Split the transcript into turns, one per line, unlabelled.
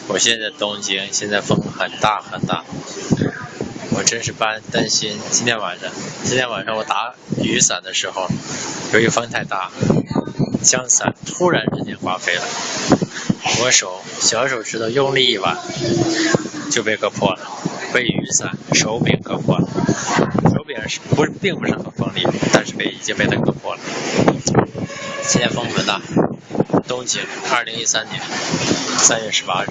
我现在东京，现在风很大很大，我真是担心今天晚上我打雨伞的时候，由于风太大，将伞突然之间刮飞了，我小手指头用力一挽就被割破了，被雨伞手柄割破了，手柄并不是很锋利，但是已经被它割破了。现在风很大，东京，2013年3月18日。